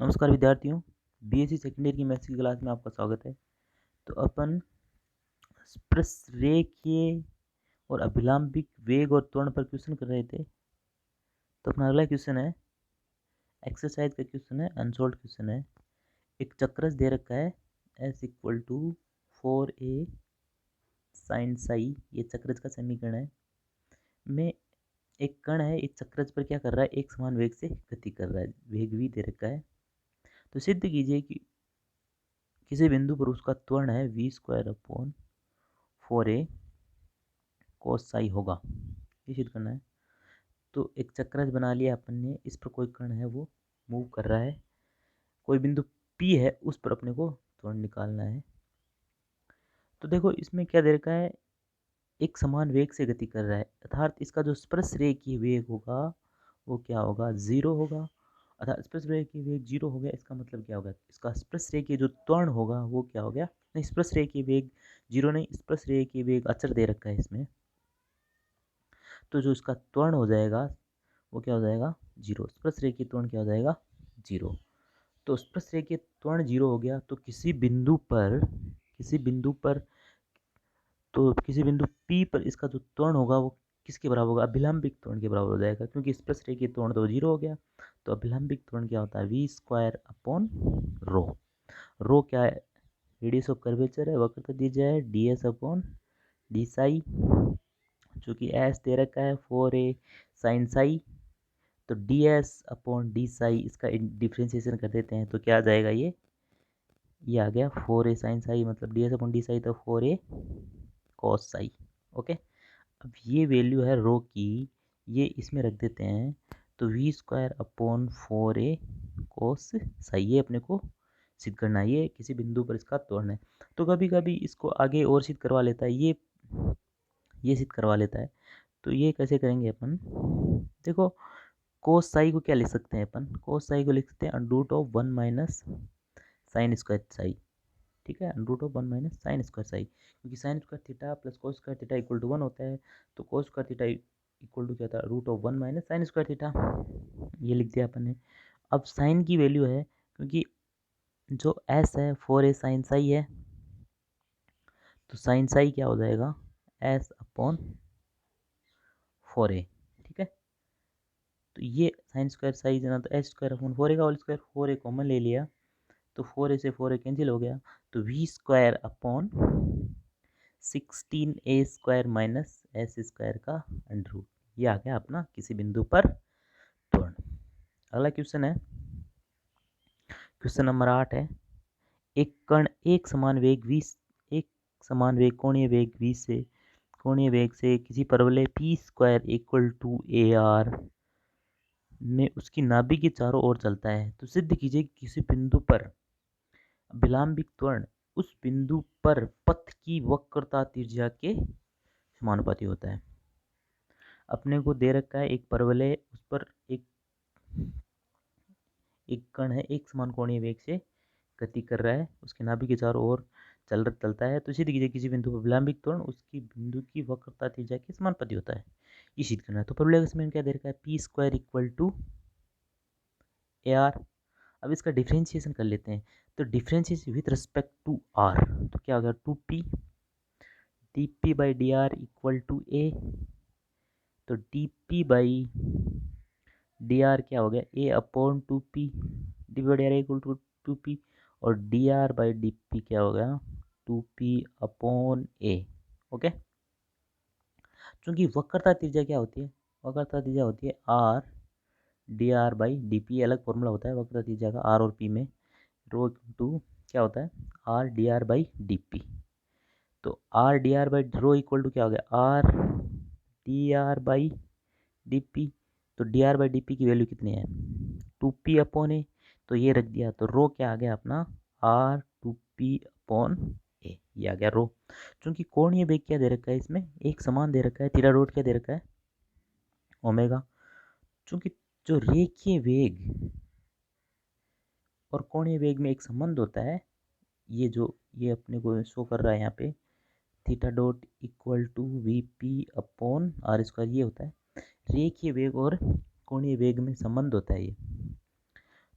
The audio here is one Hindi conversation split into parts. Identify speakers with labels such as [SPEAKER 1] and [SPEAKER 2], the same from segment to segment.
[SPEAKER 1] नमस्कार विद्यार्थियों, बीएससी सेकेंड ईयर की मैथ्स की क्लास में आपका स्वागत है। तो अपन स्पर्शरेखीय और अभिलंबिक वेग और त्वरण पर क्वेश्चन कर रहे थे। तो अपना अगला क्वेश्चन है, एक्सरसाइज का क्वेश्चन है, अनसॉल्व्ड क्वेश्चन है। एक चक्रज दे रखा है S equal to 4a sine psi, ये चक्रज का समीकरण है। में एक कण है, एक चक्रज पर क्या कर रहा है, एक समान वेग से गति कर रहा है, वेग भी दे रखा है। तो सिद्ध कीजिए कि किसी बिंदु पर उसका त्वरण है v² अपॉन 4a कोस साई होगा, ये सिद्ध करना है। तो एक चक्रज बना लिया अपन ने, इस पर कोई कण है वो मूव कर रहा है, कोई बिंदु P है उस पर अपने को त्वरण निकालना है। तो देखो इसमें क्या दे रखा है, एक समान वेग से गति कर रहा है, अर्थात इसका जो स्पर्श रेखीय वेग होगा वो क्या होगा, 0 होगा। अर्थात स्पर्श रेखीय वेग 0 हो गया, इसका मतलब क्या होगा, इसका स्पर्श रेखीय जो त्वरण होगा वो क्या हो गया, नहीं स्पर्श रेखीय वेग 0 नहीं, स्पर्श रेखीय वेग अचर दे रखा है इसमें। तो जो इसका त्वरण हो जाएगा वो क्या हो जाएगा, 0। स्पर्श रेखीय त्वरण क्या हो जाएगा, 0। तो स्पर्श रेखीय त्वरण 0 हो गया। तो किसी बिंदु पर किसी बिंदु P पर इसका जो त्वरण होगा वो किसके बराबर होगा, अभिलंबिक त्वरण के बराबर हो जाएगा, क्योंकि स्पर्श रेखीय त्वरण तो 0 हो गया। तो अभिलंबिक त्वरण क्या होता है, v² अपॉन रो क्या है, रेडियस ऑफ कर्वेचर है, वक्रता दी जाए ds अपॉन डी साई, चूँकि s दे रखा है 4a साइन साई, तो ds अपॉन डी साई इसका डिफ्रेंसिएशन कर देते हैं तो क्या आ जाएगा, ये आ गया 4a साइन साई, मतलब ds अपॉन डी साई तो 4a कॉस साई। ओके, अब ये वैल्यू है रो की, ये इसमें रख देते हैं, तो v²अपॉन 4a कोस साई, ये अपने को सिद्ध करना है, ये किसी बिंदु पर इसका त्वरण है। तो कभी कभी इसको आगे और सिद्ध करवा लेता है, ये सिद्ध करवा लेता है। तो ये कैसे करेंगे अपन, देखो कोस साई को क्या लिख सकते हैं अपन, कोस साई को लिख सकते हैं √1 माइनस साइन स्क्वायर साई, ठीक है, √1 माइनस साइन स्क्वायर साई, क्योंकि sine square theta plus cos square theta equal to 1 होता है। तो cos square theta equal to क्या था, √1 माइनस साइन स्क्वायर थीटा, ये लिख दिया अपन ने। अब साइन की वैल्यू है, क्योंकि जो एस है 4a साइन साई है, तो साइन साई क्या हो जाएगा, s/4a, ठीक है। तो ये साइन स्क्वायर साई जना, तो s² अपॉन 4a का होल स्क्वायर, 4a कॉमन ले लिया तो 4a से 4a कैंसिल हो गया, तो v²अपॉन 16a² माइनस s² का अंडर रूट, ये आ गया अपना किसी बिंदु पर त्वरण। अगला क्वेश्चन है, क्वेश्चन नंबर 8 है, एक कण एक समान वेग कोणीय वेग से किसी परवलय p² इक्वल टू AR में उसकी नाभि के चारों ओर चलता है। तो सिद्ध कीजिए कि किसी बिंदु पर अभिलंबिक त्वरण उस बिंदु पर पथ की वक्रता त्रिज्या के समानुपाती होता है। अपने को दे रखा है एक परवलय, उस पर एक कण है, एक समान कोणीय वेग से गति कर रहा है, उसके नाभि के चारों ओर चलता है। तो सिद्ध कीजिए किसी बिंदु पर अभिलंबिक त्वरण उसकी बिंदु की वक्रता त्रिज्या के समानुपाती होता है, ये सिद्ध करना है। तो परवलय का समीकरण क्या दे रखा है, p² इक्वल टू AR। अब इसका डिफ्रेंशिएशन कर लेते हैं, तो differentiation with respect to r, तो क्या होगा 2p dp/dr equal to a, तो dp/dr क्या हो गया, a/2p, dp/dr equal to 2p, और dr/dp क्या हो गया 2p/a। ओके, चूंकि वक्रता त्रिज्या क्या होती है, वक्रता त्रिज्या होती है r dr/dp, अलग फॉर्मूला होता है वक्रता त्रिज्या का r और p में, रो टू क्या होता है r dr/dp। तो r dr/रो इक्वल टू क्या हो गया r dr/dp। तो dr/dp की वैल्यू कितनी है 2p/a, तो ये रख दिया, तो रो क्या आ गया अपना r 2p/a, ये आ गया रो। चूंकि कोणीय वेग क्या दे रखा है इसमें, एक समान दे रखा है, थीटा डॉट क्या दे रखा है ओमेगा। चूंकि जो रेखीय वेग और कोणीय वेग में एक संबंध होता है, ये अपने को शो कर रहा है यहाँ पे, theta dot equal to vp/r², ये होता है रेखीय वेग और कोणीय वेग में संबंध होता है ये।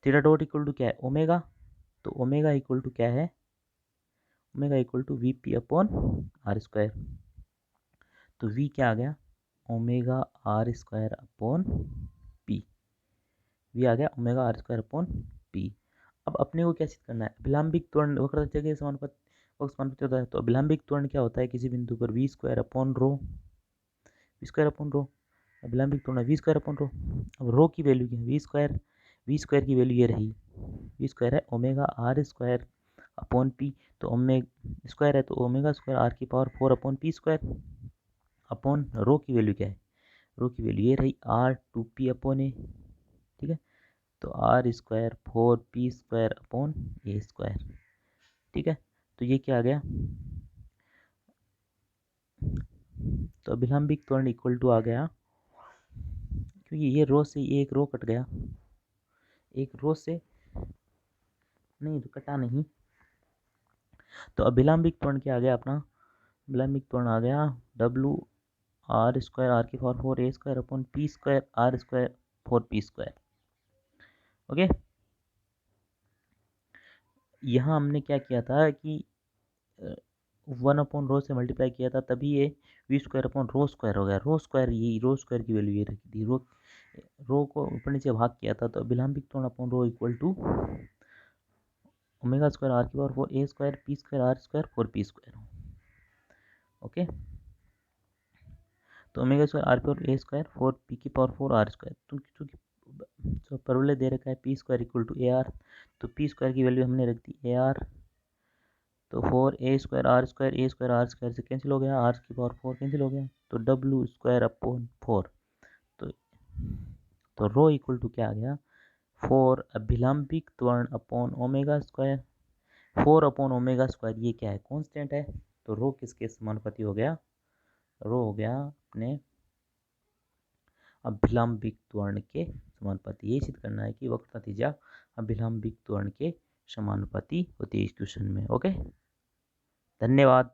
[SPEAKER 1] थीटा डॉट इक्वल टू क्या है, ओमेगा। तो ओमेगा इक्वल टू क्या है, omega equal to V P upon R square. तो वी क्या आ गया, omega are square upon P. V आ गया omega are square upon P. अब अपने को क्या सिद्ध करना है, अभिलंबिक त्वरण वक्रता के समानुपाती समानुपाती होता है। तो अभिलंबिक त्वरण क्या होता है, किसी बिंदु पर V square upon rho, V square upon rho, अभिलंबिक त्वरण वी स्क्वायर अपॉन रो। अब रो की वैल्यू क्या है, वी स्क्वायर की वैल्यू ये रही, वी स्क्वायर है omega are square upon p. तो ओमेगा स्क्वायर है तो ओमेगा स्क्वायर आर की power 4 upon p square upon rho की वैल्यू क्या है, रो की वैल्यू ये रही आर 2p अपॉन ए। ठीक है, तो r square 4p square upon a square. ठीक है, तो ये क्या आ गया, तो अभिलंबिक त्वरण इक्वल टू आ गया, क्योंकि ये रो से ये एक रो कट गया, एक रो से नहीं तो कटा नहीं, तो अभिलंबिक त्वरण क्या आ गया अपना, अभिलंबिक त्वरण आ गया डब्लू आर स्क्वायर आर की power 4 A square upon p square are square 4p square. Okay, यहाँ हमने क्या किया था कि 1 अपॉन रो से मल्टीप्लाई किया था, तभी ये v square upon rho square हो गया। रो स्क्वायर, ये रो स्क्वायर की वैल्यू ये रखी थी, रो को ऊपर नीचे भाग किया था। तो अभिलंबिक त्वरण upon rho equal to omega square are की power 4 A square P square are square 4p square. Okay, तो ओमेगा स्क्वायर आर की पावर ए स्क्वायर 4p की पावर 4 आर स्क्वायर, चूँकि जो परवलय दे रखा है p square equal to a r, तो पी स्क्वायर की वैल्यू हमने रख दी ए आर। तो 4 ए स्क्वायर आर स्क्वायर से कैंसिल हो गया, आर की पावर 4 कैंसिल हो गया, तो डब्लू स्क्वायर अपॉन 4। तो रो इक्वल टू क्या आ गया, 4 अभिलंबिक त्वरण upon omega square, 4 upon omega square, ये क्या है, कांस्टेंट है। तो रो किसके समानुपाती हो गया, रो हो गया अपने अभिलंबिक त्वरण के समानुपाती। ये सिद्ध करना है कि वक्रता त्रिज्या अभिलंबिक त्वरण के समानुपाती होती है इस क्वेश्चन में। ओके, धन्यवाद।